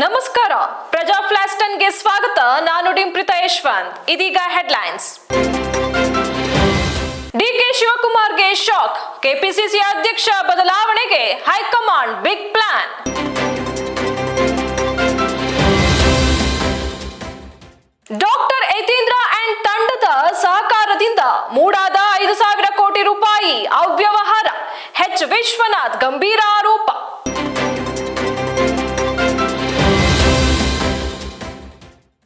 ನಮಸ್ಕಾರ, ಪ್ರಜಾ ಫ್ಲಾಶ್ 10ಗೆ ಸ್ವಾಗತ. ನಾನು ಡಿಂಪ್ರಿತಾ ಯಶವಂತ್. ಇದೀಗ ಹೆಡ್ಲೈನ್ಸ್. ಡಿಕೆ ಶಿವಕುಮಾರ್ಗೆ ಶಾಕ್. ಕೆಪಿಸಿಸಿ ಅಧ್ಯಕ್ಷ ಬದಲಾವಣೆಗೆ high command big plan. Doctor Yathindra and ತಂಡದ ಸಹಕಾರದಿಂದ ಮೂಡಾದ 5,000 ಕೋಟಿ ರೂಪಾಯಿ ಅವ್ಯವಹಾರ. ಎಚ್ ವಿಶ್ವನಾಥ್ ಗಂಭೀರ ಆರೋಪ.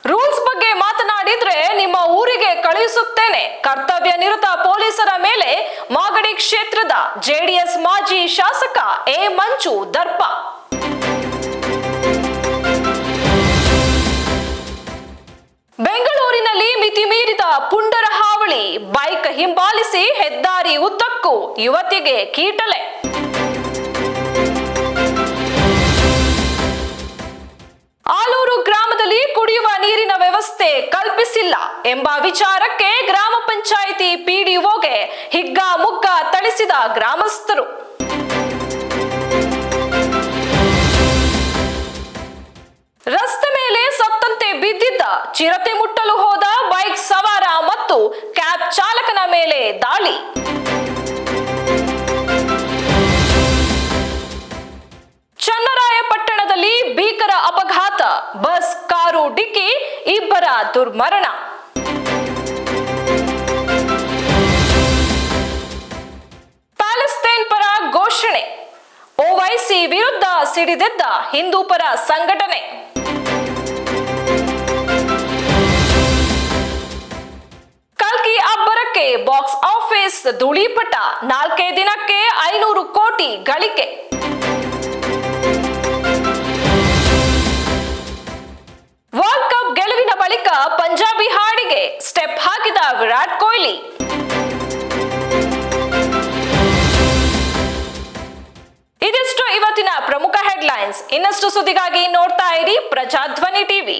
ರೂಲ್ಸ್ ಬಗ್ಗೆ ಮಾತನಾಡಿದ್ರೆ ನಿಮ್ಮ ಊರಿಗೆ ಕಳುಹಿಸುತ್ತೇನೆ. ಕರ್ತವ್ಯ ನಿರತ ಪೊಲೀಸರ ಮೇಲೆ ಮಾಗಡಿ ಕ್ಷೇತ್ರದ ಜೆಡಿಎಸ್ ಮಾಜಿ ಶಾಸಕ ಎ ಮಂಜು ದರ್ಪ. ಬೆಂಗಳೂರಿನಲ್ಲಿ ಮಿತಿ ಮೀರಿದ ಪುಂಡರ ಹಾವಳಿ. ಬೈಕ್ ಹಿಂಬಾಲಿಸಿ ಹೆದ್ದಾರಿ ಉದ್ದಕ್ಕೂ ಯುವತಿಗೆ ಕೀಟಲೆ. ಆಲೂರು ಗ್ರಾಮದಲ್ಲಿ ಕುಡಿಯುವ ನೀರಿನ ವ್ಯವಸ್ಥೆ ಕಲ್ಪಿಸಿಲ್ಲ ಎಂಬ ವಿಚಾರಕ್ಕೆ ಗ್ರಾಮ ಪಂಚಾಯಿತಿ ಪಿಡಿಒಗೆ ಹಿಗ್ಗಾಮುಗ್ಗ ಥಳಿಸಿದ ಗ್ರಾಮಸ್ಥರು. ರಸ್ತೆ ಮೇಲೆ ಸತ್ತಂತೆ ಬಿದ್ದಿದ್ದ ಚಿರತೆ ಮುಟ್ಟಲು ಹೋದ ಬೈಕ್ ಸವಾರ ಮತ್ತು ಕ್ಯಾಬ್ ಚಾಲಕನ ಮೇಲೆ ದಾಳಿ. ಚನ್ನರಾಯಪಟ್ಟಣದಲ್ಲಿ ಭೀಕರ ಅಪಘಾತ. ಬಸ್ ಕಾರು ಡಿಕ್ಕಿ, ಇಬ್ಬರ ದುರ್ಮರಣ. ಪ್ಯಾಲೆಸ್ತೈನ್ ಪರ ಘೋಷಣೆ. ಓವೈಸಿ ವಿರುದ್ಧ ಸಿಡಿದೆದ್ದ ಹಿಂದೂ ಪರ ಸಂಘಟನೆ. ಕಲ್ಕಿ ಅಬ್ಬರಕ್ಕೆ ಬಾಕ್ಸ್ ಆಫೀಸ್ ಧೂಳಿಪಟ. 4 ದಿನಕ್ಕೆ 500 ಕೋಟಿ ಗಳಿಕೆ. ವರ್ಲ್ಡ್ ಕಪ್ ಗೆಲುವಿನ ಬಳಿಕ ಪಂಜಾಬಿ ಹಾಡಿಗೆ ಸ್ಟೆಪ್ ಹಾಕಿದ ವಿರಾಟ್ ಕೊಹ್ಲಿ. ಇದಿಷ್ಟು ಇವತ್ತಿನ ಪ್ರಮುಖ ಹೆಡ್ಲೈನ್ಸ್. ಇನ್ನಷ್ಟು ಸುದ್ದಿಗಾಗಿ ನೋಡ್ತಾ ಇರಿ ಪ್ರಜಾಧ್ವನಿ ಟಿವಿ.